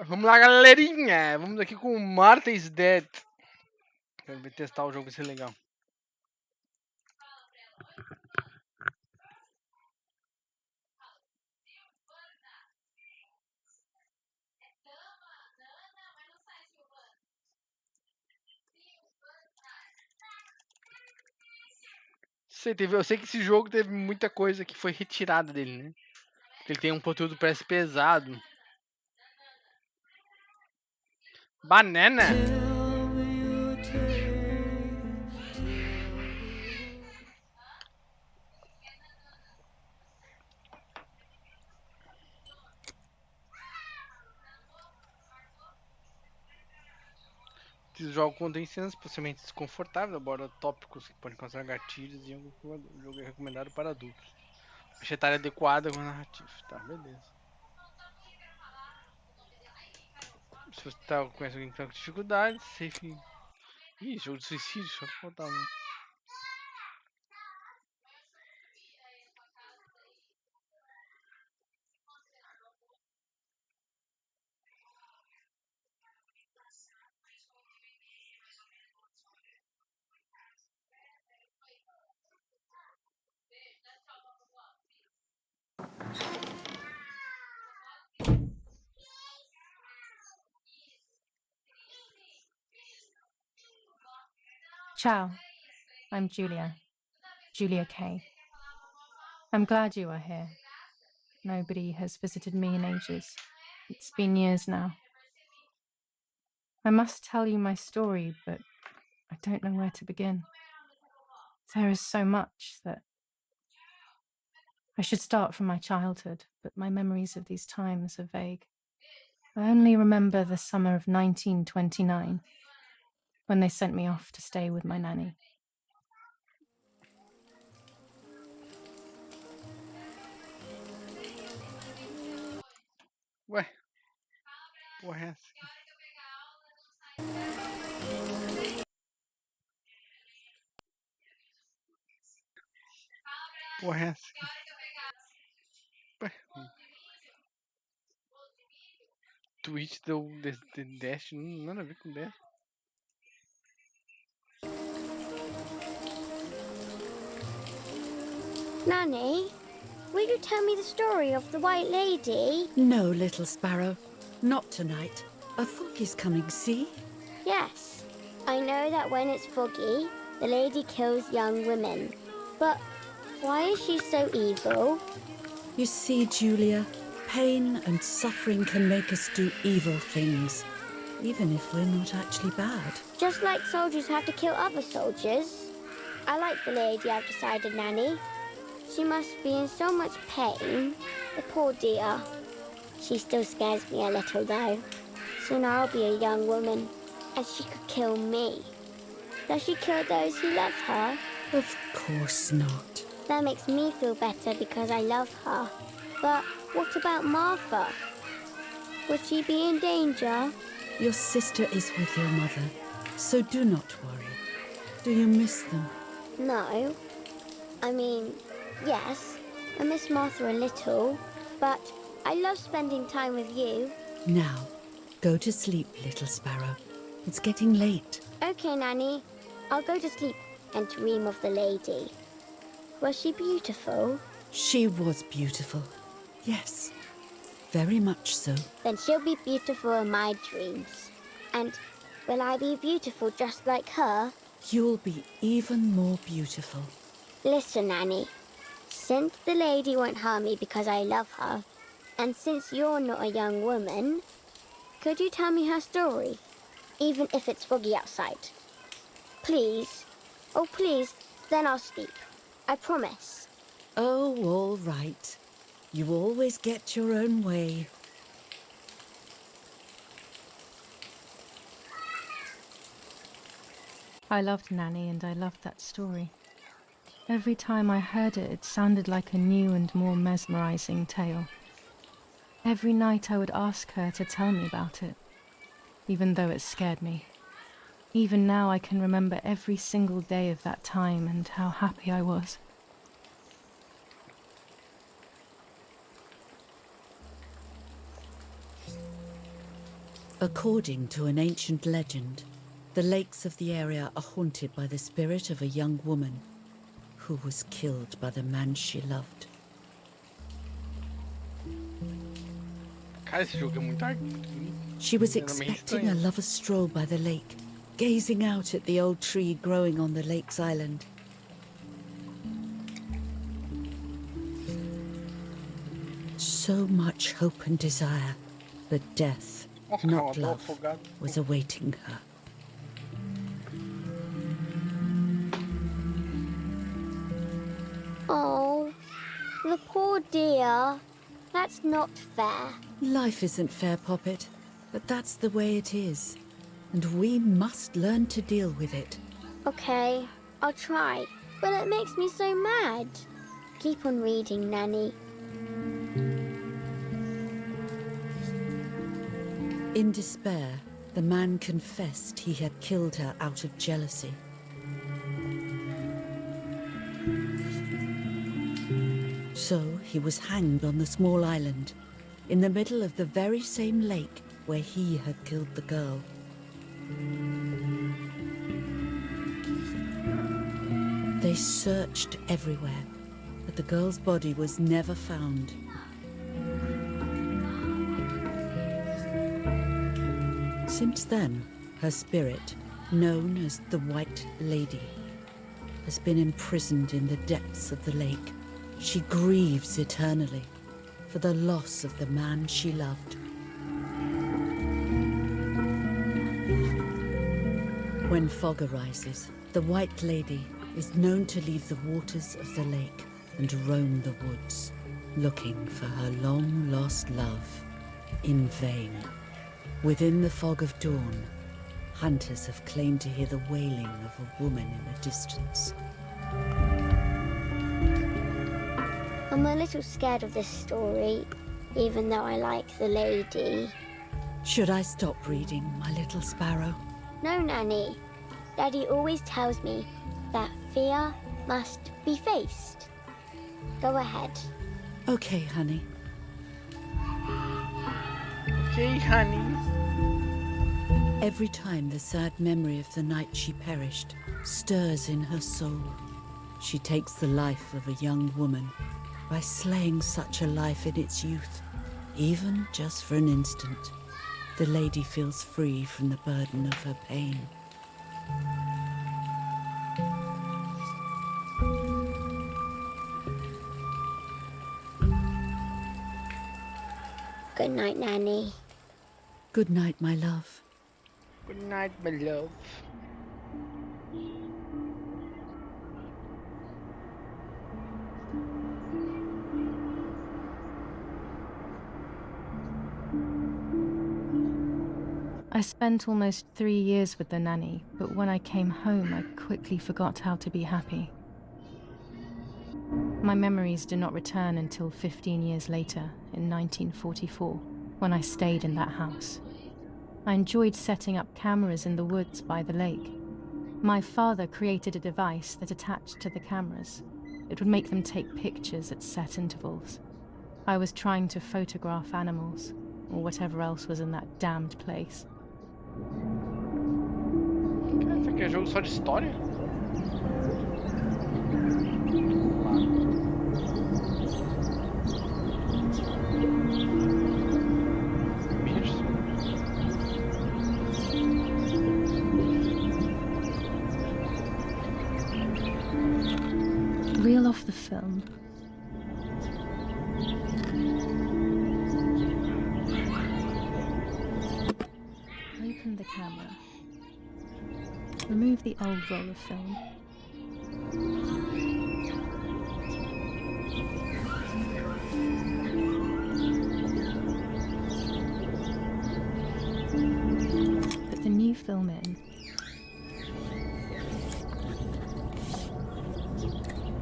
Vamos lá, galerinha! Vamos aqui com o Martha is Dead. Quero ver testar o jogo, vai ser legal. Eu sei que esse jogo teve muita coisa que foi retirada dele, né? Porque ele tem um conteúdo parece pesado. Banana? Esse jogo contém cenas possivelmente desconfortáveis, aborda tópicos que podem causar gatilhos e o jogo é recomendado para adultos. Faixa etária adequada com narrativo. Tá, beleza. Se você conhece alguém que tá com dificuldade, safe. Ih, jogo de suicídio, só faltar um. Ciao, I'm Julia K. I'm glad you are here. Nobody has visited me in ages. It's been years now. I must tell you my story, but I don't know where to begin. There is so much that I should start from my childhood, but my memories of these times are vague. I only remember the summer of 1929, when they sent me off to stay with my nanny. Ué, porra é essa? Porra é essa? Ué. Twitch deu Dash, nada a ver com Dash. Nanny, will you tell me the story of the White Lady? No, little sparrow. Not tonight. A fog is coming, see? Yes. I know that when it's foggy, the lady kills young women. But why is she so evil? You see, Julia, pain and suffering can make us do evil things, even if we're not actually bad. Just like soldiers have to kill other soldiers. I like the lady I've decided, Nanny. She must be in so much pain. The poor dear. She still scares me a little, though. Soon I'll be a young woman, and she could kill me. Does she kill those who love her? Of course not. That makes me feel better because I love her. But what about Martha? Would she be in danger? Your sister is with your mother, so do not worry. Do you miss them? No. I mean, yes, I miss Martha a little, but I love spending time with you. Now, go to sleep, little sparrow. It's getting late. Okay, Nanny. I'll go to sleep and dream of the lady. Was she beautiful? She was beautiful. Yes, very much so. Then she'll be beautiful in my dreams. And will I be beautiful just like her? You'll be even more beautiful. Listen, Nanny. Since the lady won't harm me because I love her, and since you're not a young woman, could you tell me her story? Even if it's foggy outside. Please. Oh, please. Then I'll sleep. I promise. Oh, all right. You always get your own way. I loved Nanny and I loved that story. Every time I heard it, it sounded like a new and more mesmerizing tale. Every night I would ask her to tell me about it, even though it scared me. Even now I can remember every single day of that time and how happy I was. According to an ancient legend, the lakes of the area are haunted by the spirit of a young woman who was killed by the man she loved. Cara, esse jogo é muito She was Era meio expecting a estranho. lover's stroll by the lake, gazing out at the old tree growing on the lake's island. So much hope and desire, but death, Nossa, not calma, tô love, afogado. was awaiting her. Oh, the poor dear. That's not fair. Life isn't fair, Poppet, but that's the way it is. And we must learn to deal with it. Okay, I'll try. But it makes me so mad. Keep on reading, Nanny. In despair, the man confessed he had killed her out of jealousy. So he was hanged on the small island, in the middle of the very same lake where he had killed the girl. They searched everywhere, but the girl's body was never found. Since then, her spirit, known as the White Lady, has been imprisoned in the depths of the lake. She grieves eternally for the loss of the man she loved. When fog arises, the White Lady is known to leave the waters of the lake and roam the woods, looking for her long-lost love in vain. Within the fog of dawn, hunters have claimed to hear the wailing of a woman in the distance. I'm a little scared of this story, even though I like the lady. Should I stop reading, my little sparrow? No, Nanny. Daddy always tells me that fear must be faced. Go ahead. Okay, honey. Ok, honey. Every time the sad memory of the night she perished stirs in her soul, she takes the life of a young woman by slaying such a life in its youth, even just for an instant. The lady feels free from the burden of her pain. Good night, Nanny. Good night, my love. Good night, my love. I spent almost 3 years with the nanny, but when I came home, I quickly forgot how to be happy. My memories do not return until 15 years later, in 1944, when I stayed in that house. I enjoyed setting up cameras in the woods by the lake. My father created a device that attached to the cameras. It would make them take pictures at set intervals. I was trying to photograph animals, or whatever else was in that damned place. Cara, isso aqui é jogo só de história? Bichos. Reel off the film. Open the camera. Remove the old roll of film. Put the new film in.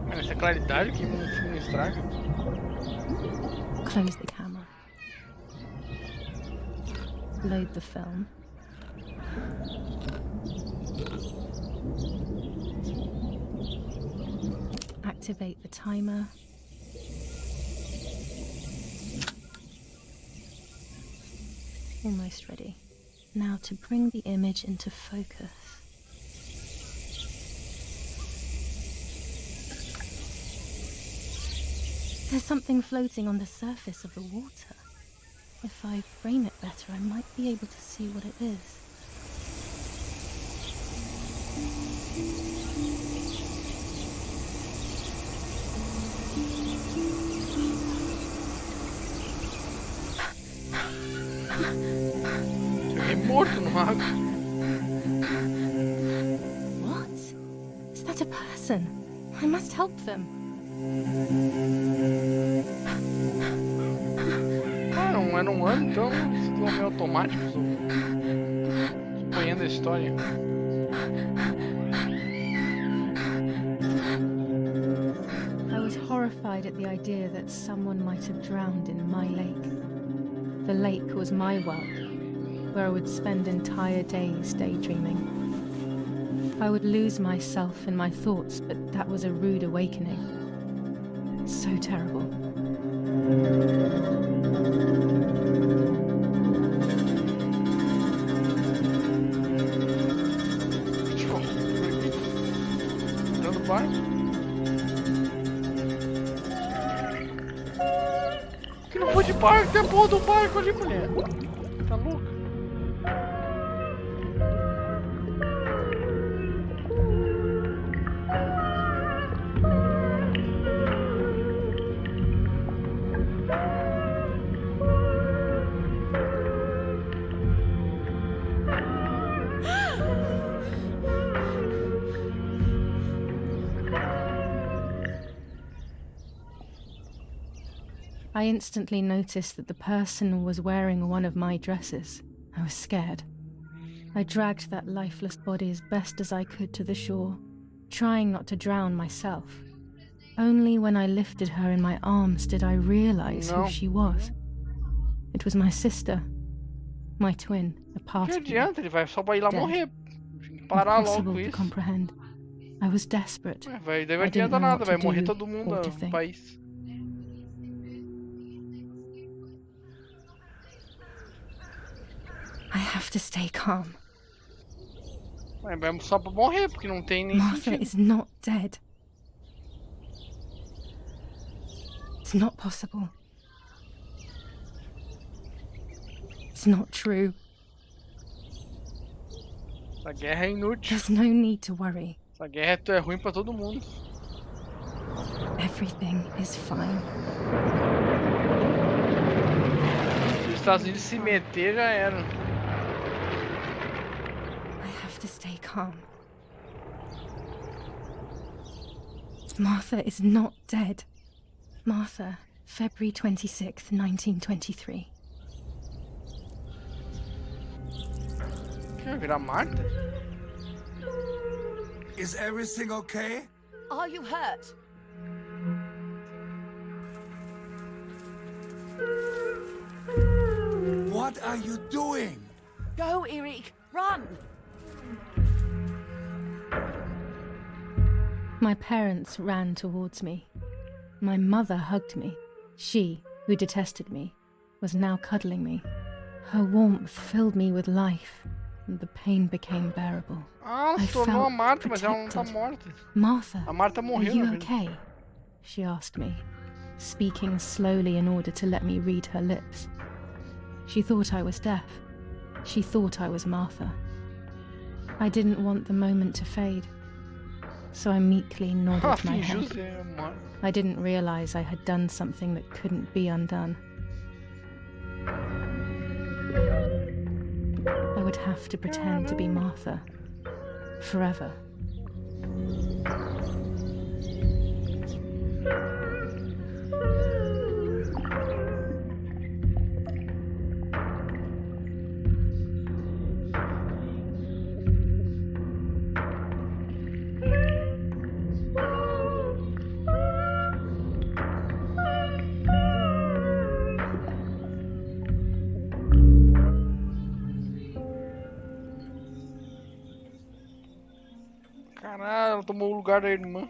Cara, essa claridade que no filme estraga. Close the camera. Load the film. Activate the timer. Almost ready. now to bring the image into focus. There's something floating on the surface of the water. If I frame it better, I might be able to see what it is. Morto no lago. What? Is that a person? I must help them. Ah, não era um ano, então esse é meio automático. Suponhando a história. I was horrified at the idea that someone might have drowned in my lake. The lake was my world, where I would spend entire days daydreaming. I would lose myself in my thoughts, but that was a rude awakening. So terrible. Dando pai? Que não foi de barco, tem a porra do barco ali, mulher. Tá louca? I instantly noticed that the person was wearing one of my dresses. I was scared. I dragged that lifeless body as best as I could to the shore, trying not to drown myself. Only when I lifted her in my arms did I realize who she was. It was my sister, my twin, a part Que of me. adianta, ele vai só pra ir lá morrer. Parar logo Impossible com to isso. comprehend. I was desperate. Daí vai I didn't adianta know nada, what vai to morrer do todo mundo or to no think. país. I have to stay calm. Vai só pra morrer, porque não tem nem Martha sentido. is not dead. It's not possible. It's not true. Essa guerra é inútil. There's no need to worry. Essa guerra é ruim pra todo mundo. Everything is fine. Se os Estados Unidos se meter, já era. I have to stay calm. Martha is not dead. Martha, February 26th, 1923. Que vai virar Marta? Is everything okay? Are you hurt? What are you doing? Go, Eric! Run! My parents ran towards me. My mother hugged me. She, who detested me, was now cuddling me. Her warmth filled me with life, and the pain became bearable. Ah, ela I se tornou a felt Marta, mas ela não tá protected. morta. Martha, A Marta are morreu, you na verdade. okay? She asked me, speaking slowly in order to let me read her lips. She thought I was deaf. She thought I was Martha. I didn't want the moment to fade, so I meekly nodded my Fingiu head. ser Marta. I didn't realize I had done something that couldn't be undone. I would have to pretend to be Martha forever. Caralho, ela tomou o lugar da irmã.